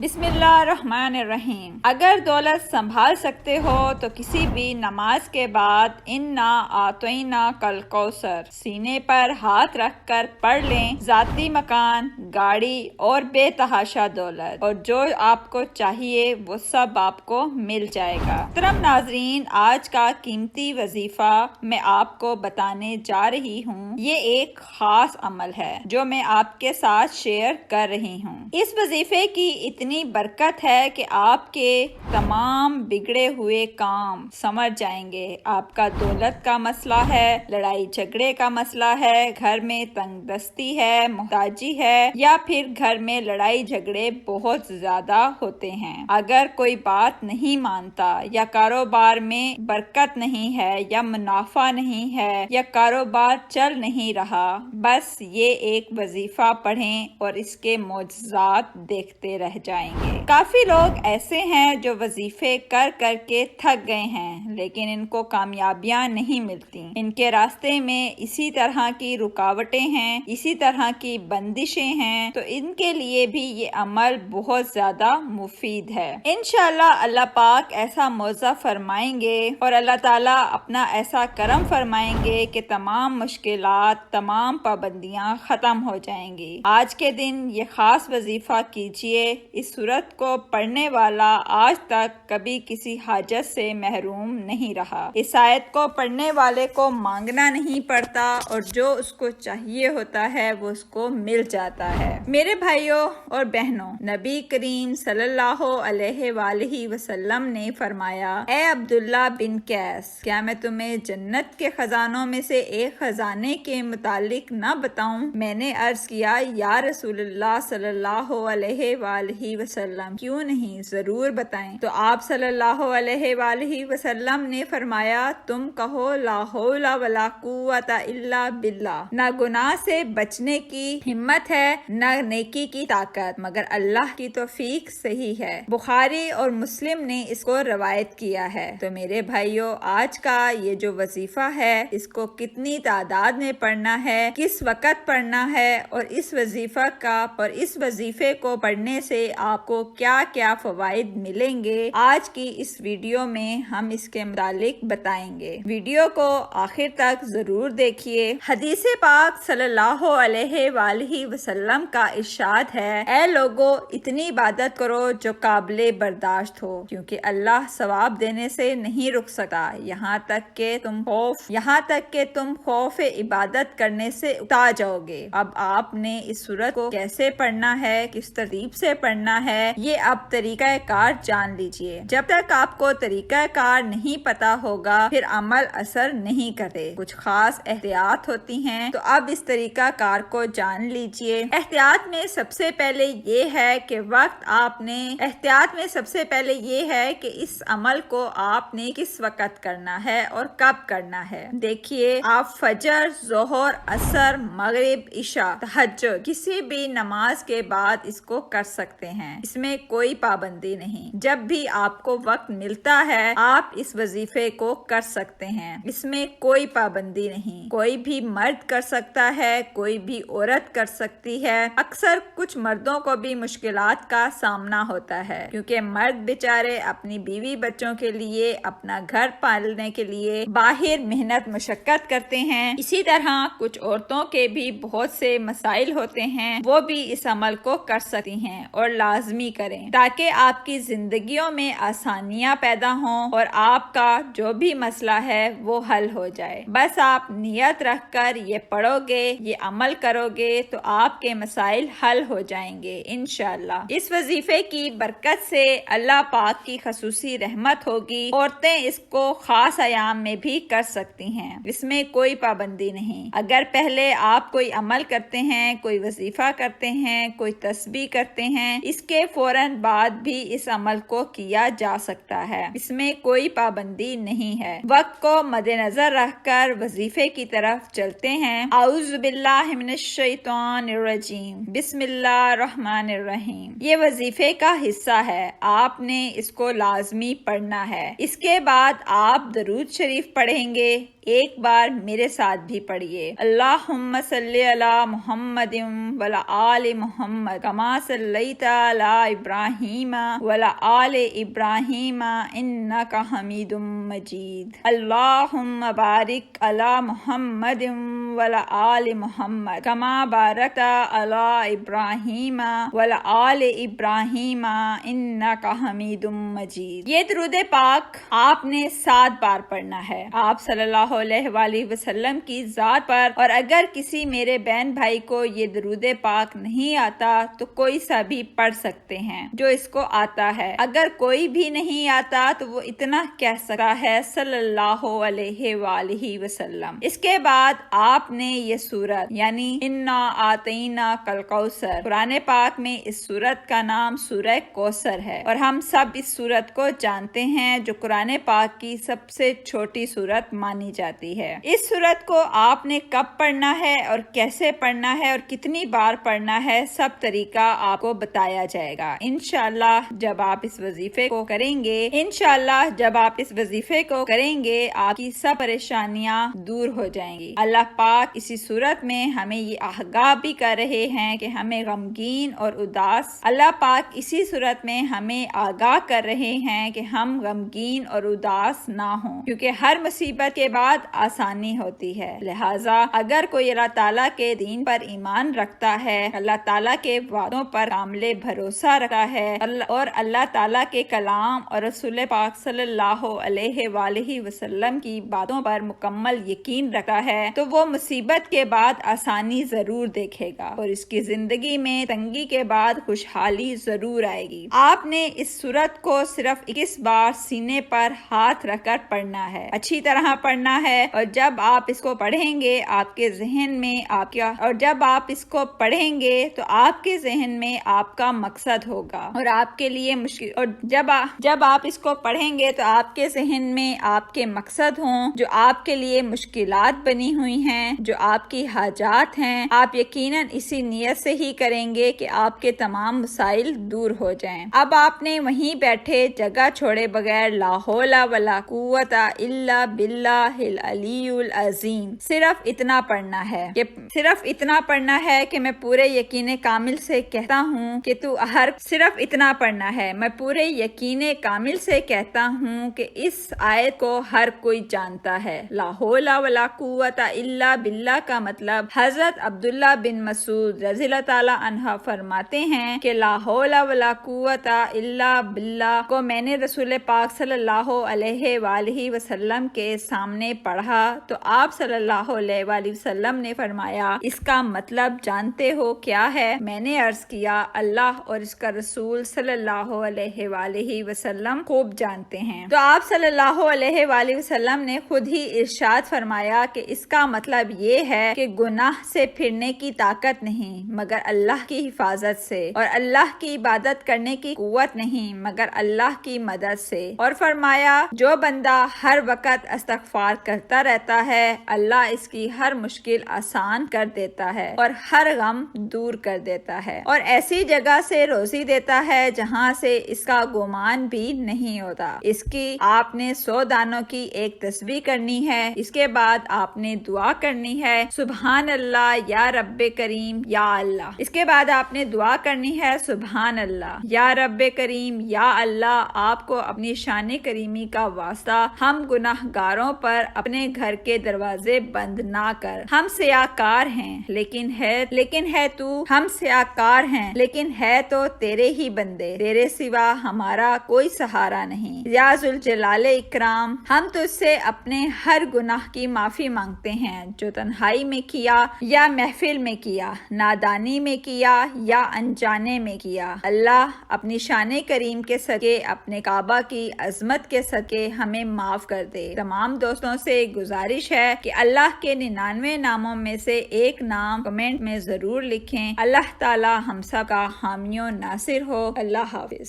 بسم اللہ الرحمن الرحیم۔ اگر دولت سنبھال سکتے ہو تو کسی بھی نماز کے بعد انا اعطینا کل کوثر سینے پر ہاتھ رکھ کر پڑھ لیں۔ ذاتی مکان، گاڑی اور بے تحاشا دولت اور جو آپ کو چاہیے وہ سب آپ کو مل جائے گا۔ محترم ناظرین، آج کا قیمتی وظیفہ میں آپ کو بتانے جا رہی ہوں۔ یہ ایک خاص عمل ہے جو میں آپ کے ساتھ شیئر کر رہی ہوں۔ اس وظیفے کی اتنی برکت ہے کہ آپ کے تمام بگڑے ہوئے کام سمجھ جائیں گے۔ آپ کا دولت کا مسئلہ ہے، لڑائی جھگڑے کا مسئلہ ہے، گھر میں تنگ دستی ہے، محتاجی ہے، یا پھر گھر میں لڑائی جھگڑے بہت زیادہ ہوتے ہیں، اگر کوئی بات نہیں مانتا، یا کاروبار میں برکت نہیں ہے، یا منافع نہیں ہے، یا کاروبار چل نہیں رہا، بس یہ ایک وظیفہ پڑھیں اور اس کے معجزات دیکھتے رہ جائیں گے۔ کافی لوگ ایسے ہیں جو وظیفے کر کر کے تھک گئے ہیں لیکن ان کو کامیابیاں نہیں ملتی۔ ان کے راستے میں اسی طرح کی رکاوٹیں ہیں، اسی طرح کی بندشیں ہیں، تو ان کے لیے بھی یہ عمل بہت زیادہ مفید ہے۔ انشاءاللہ اللہ پاک ایسا معجزہ فرمائیں گے اور اللہ تعالیٰ اپنا ایسا کرم فرمائیں گے کہ تمام مشکلات، تمام پابندیاں ختم ہو جائیں گی۔ آج کے دن یہ خاص وظیفہ کیجئے۔ اس سورت کو پڑھنے والا آج تک کبھی کسی حاجت سے محروم نہیں رہا۔ اس آیت کو پڑھنے والے کو مانگنا نہیں پڑتا اور جو اس کو چاہیے ہوتا ہے وہ اس کو مل جاتا ہے۔ میرے بھائیوں اور بہنوں، نبی کریم صلی اللہ علیہ وآلہ وسلم نے فرمایا، اے عبداللہ بن قیس، کیا میں تمہیں جنت کے خزانوں میں سے ایک خزانے کے متعلق نہ بتاؤں؟ میں نے عرض کیا، یا رسول اللہ صلی اللہ علیہ وآلہ وسلم، کیوں نہیں، ضرور بتائیں۔ تو آپ صلی اللہ علیہ وآلہ وسلم نے فرمایا، تم کہو لا حول ولا قوت الا باللہ، نہ گناہ سے بچنے کی ہمت ہے نہ نیکی کی طاقت مگر اللہ کی توفیق صحیح ہے۔ بخاری اور مسلم نے اس کو روایت کیا ہے۔ تو میرے بھائیوں، آج کا یہ جو وظیفہ ہے اس کو کتنی تعداد میں پڑھنا ہے، کس وقت پڑھنا ہے، اور اس وظیفہ کا اور اس وظیفے کو پڑھنے سے آپ کو کیا کیا فوائد ملیں گے، آج کی اس ویڈیو میں ہم اس کے متعلق بتائیں گے۔ ویڈیو کو آخر تک ضرور دیکھیے۔ حدیث پاک صلی اللہ علیہ وآلہ وسلم کا ارشاد ہے، اے لوگو، اتنی عبادت کرو جو قابل برداشت ہو، کیونکہ اللہ ثواب دینے سے نہیں رک سکتا یہاں تک کہ تم خوف عبادت کرنے سے اکتا جاؤ گے۔ اب آپ نے اس سورت کو کیسے پڑھنا ہے، کس ترتیب سے پڑھنا ہے، یہ اب طریقہ کار جان لیجئے۔ جب تک آپ کو طریقہ کار نہیں پتا ہوگا پھر عمل اثر نہیں کرتے، کچھ خاص احتیاط ہوتی ہیں، تو اب اس طریقہ کار کو جان لیجئے۔ احتیاط میں سب سے پہلے یہ ہے کہ اس عمل کو آپ نے کس وقت کرنا ہے اور کب کرنا ہے۔ دیکھیے، آپ فجر، ظہر، عصر، مغرب، عشاء، تہجد، کسی بھی نماز کے بعد اس کو کر سکتے ہیں، اس میں کوئی پابندی نہیں۔ جب بھی آپ کو وقت ملتا ہے آپ اس وظیفے کو کر سکتے ہیں، اس میں کوئی پابندی نہیں۔ کوئی بھی مرد کر سکتا ہے، کوئی بھی عورت کر سکتی ہے۔ اکثر کچھ مردوں کو بھی مشکلات کا سامنا ہوتا ہے کیونکہ مرد بیچارے اپنی بیوی بچوں کے لیے، اپنا گھر پالنے کے لیے باہر محنت مشقت کرتے ہیں۔ اسی طرح کچھ عورتوں کے بھی بہت سے مسائل ہوتے ہیں، وہ بھی اس عمل کو کر سکتی ہیں اور لازمی کریں تاکہ آپ کی زندگیوں میں آسانیاں پیدا ہوں اور آپ کا جو بھی مسئلہ ہے وہ حل ہو جائے۔ بس آپ نیت رکھ کر یہ پڑھو گے، یہ عمل کرو گے تو آپ کے مسائل حل ہو جائیں گے انشاءاللہ۔ اس وظیفے کی برکت سے اللہ پاک کی خصوصی رحمت ہوگی۔ عورتیں اس کو خاص ایام میں بھی کر سکتی ہیں، اس میں کوئی پابندی نہیں۔ اگر پہلے آپ کوئی عمل کرتے ہیں، کوئی وظیفہ کرتے ہیں، کوئی تسبیح کرتے ہیں، اس کے فوراً بعد بھی اس عمل کو کیا جا سکتا ہے، اس میں کوئی پابندی نہیں ہے۔ وقت کو مد نظر رکھ کر وظیفے کی طرف چلتے ہیں۔ اعوذ باللہ من الشیطان الرجیم، بسم اللہ الرحمن الرحیم۔ یہ وظیفے کا حصہ ہے، آپ نے اس کو لازمی پڑھنا ہے۔ اس کے بعد آپ درود شریف پڑھیں گے۔ ایک بار میرے ساتھ بھی پڑھیے، اللہم صلی علی محمد وعلی آل محمد کما صلیت علی ابراہیم وعلی آل ابراہیم انک حمید مجید۔ اللہم بارک علی محمد وعلی آل محمد کما بارکت علی ابراہیم وعلی آل ابراہیم انک حمید مجید۔ یہ درود پاک آپ نے 7 بار پڑھنا ہے آپ صلی اللہ علیہ وآلہ وسلم کی ذات پر، اور اگر کسی میرے بہن بھائی کو یہ درود پاک نہیں آتا تو کوئی سا بھی پڑھ سکتے ہیں جو اس کو آتا ہے۔ اگر کوئی بھی نہیں آتا تو وہ اتنا کہہ سکتا ہے صلی اللہ علیہ وآلہ وسلم۔ اس کے بعد آپ نے یہ سورت یعنی انا آتینا کل کوثر، قرآن پاک میں اس سورت کا نام سورہ کوثر ہے، اور ہم سب اس سورت کو جانتے ہیں جو قرآن پاک کی سب سے چھوٹی سورت مانی جاتی ہے۔ اس سورت کو آپ نے کب پڑھنا ہے اور کیسے پڑھنا ہے اور کتنی بار پڑھنا ہے، سب طریقہ آپ کو بتایا جائے گا انشاءاللہ جب آپ اس وظیفے کو کریں گے۔ انشاءاللہ جب آپ اس وظیفے کو کریں گے آپ کی سب پریشانیاں دور ہو جائیں گی۔ اللہ پاک اسی صورت میں ہمیں یہ آگاہ بھی کر رہے ہیں کہ ہمیں غمگین اور اداس، اللہ پاک اسی صورت میں ہمیں آگاہ کر رہے ہیں کہ ہم غمگین اور اداس نہ ہوں، کیونکہ ہر مصیبت کے بعد آسانی ہوتی ہے۔ لہٰذا اگر کوئی اللہ تعالیٰ کے دین پر ایمان رکھتا ہے، اللہ تعالیٰ کے وعدوں پر کامل بھروسہ رکھتا ہے اور اللہ تعالیٰ کے کلام اور رسول پاک صلی اللہ علیہ وآلہ وسلم کی باتوں پر مکمل یقین رکھتا ہے تو وہ مصیبت کے بعد آسانی ضرور دیکھے گا اور اس کی زندگی میں تنگی کے بعد خوشحالی ضرور آئے گی۔ آپ نے اس سورت کو صرف 21 بار سینے پر ہاتھ رکھ کر پڑھنا ہے، اچھی طرح پڑھنا ہے، اور جب آپ اس کو پڑھیں گے آپ کے ذہن میں آپ کے ذہن میں آپ کا مقصد ہوگا اور آپ کے لیے مشکل، اور جب آپ اس کو پڑھیں گے تو آپ کے ذہن میں آپ کے مقصد ہوں جو آپ کے لیے مشکلات بنی ہوئی ہیں، جو آپ کی حاجات ہیں، آپ یقیناً اسی نیت سے ہی کریں گے کہ آپ کے تمام مسائل دور ہو جائیں۔ اب آپ نے وہیں بیٹھے جگہ چھوڑے بغیر لا حول ولا قوت الا باللہ العلی العظیم صرف اتنا پڑھنا ہے کہ میں پورے یقین کامل سے کہتا ہوں کہ میں پورے یقین کامل سے کہتا ہوں کہ اس آیت کو ہر کوئی جانتا ہے۔ لا حول ولا قوت الا باللہ کا مطلب حضرت عبداللہ بن مسعود رضی اللہ تعالی عنہ فرماتے ہیں کہ لا حول ولا قوت الا باللہ کو میں نے رسول پاک صلی اللہ علیہ وآلہ وسلم کے سامنے پڑھا تو آپ صلی اللہ علیہ وآلہ وسلم نے فرمایا اس کا مطلب جانتے ہو کیا ہے؟ میں نے عرض کیا اللہ اور اس کا رسول صلی اللہ علیہ وآلہ وسلم خوب جانتے ہیں۔ تو آپ صلی اللہ علیہ وآلہ وسلم نے خود ہی ارشاد فرمایا کہ اس کا مطلب یہ ہے کہ گناہ سے پھرنے کی طاقت نہیں مگر اللہ کی حفاظت سے، اور اللہ کی عبادت کرنے کی قوت نہیں مگر اللہ کی مدد سے، اور فرمایا جو بندہ ہر وقت استغفار کرتا رہتا ہے اللہ اس کی ہر مشکل آسان کر دیتا ہے اور ہر غم دور کر دیتا ہے، اور ایسی جگہ سے روزی دیتا ہے جہاں سے اس کا گمان بھی نہیں ہوتا۔ اس کی آپ نے 100 دانوں کی ایک تسبیح کرنی ہے، اس کے بعد آپ نے دعا کرنی ہے سبحان اللہ یا رب کریم یا اللہ، اس کے بعد آپ نے دعا کرنی ہے سبحان اللہ یا رب کریم یا اللہ، آپ کو اپنی شان کریمی کا واسطہ ہم گناہ گاروں پر اپنے گھر کے دروازے بند نہ کر، ہم سیاکار ہیں لیکن ہے تو تیرے ہی بندے، تیرے سوا ہمارا کوئی سہارا نہیں، یا ذوالجلال اکرام ہم تجھ سے اپنے ہر گناہ کی معافی مانگتے ہیں جو تنہائی میں کیا یا محفل میں کیا، نادانی میں کیا یا انجانے میں کیا، اللہ اپنی شان کریم کے صدقے اپنے کعبہ کی عظمت کے صدقے ہمیں معاف کر دے۔ تمام دوستوں سے گزارش ہے کہ اللہ کے 99 ناموں میں سے ایک نام کمنٹ میں ضرور لکھیں۔ اللہ تعالی ہم سب کا حامی و ناصر ہو۔ اللہ حافظ۔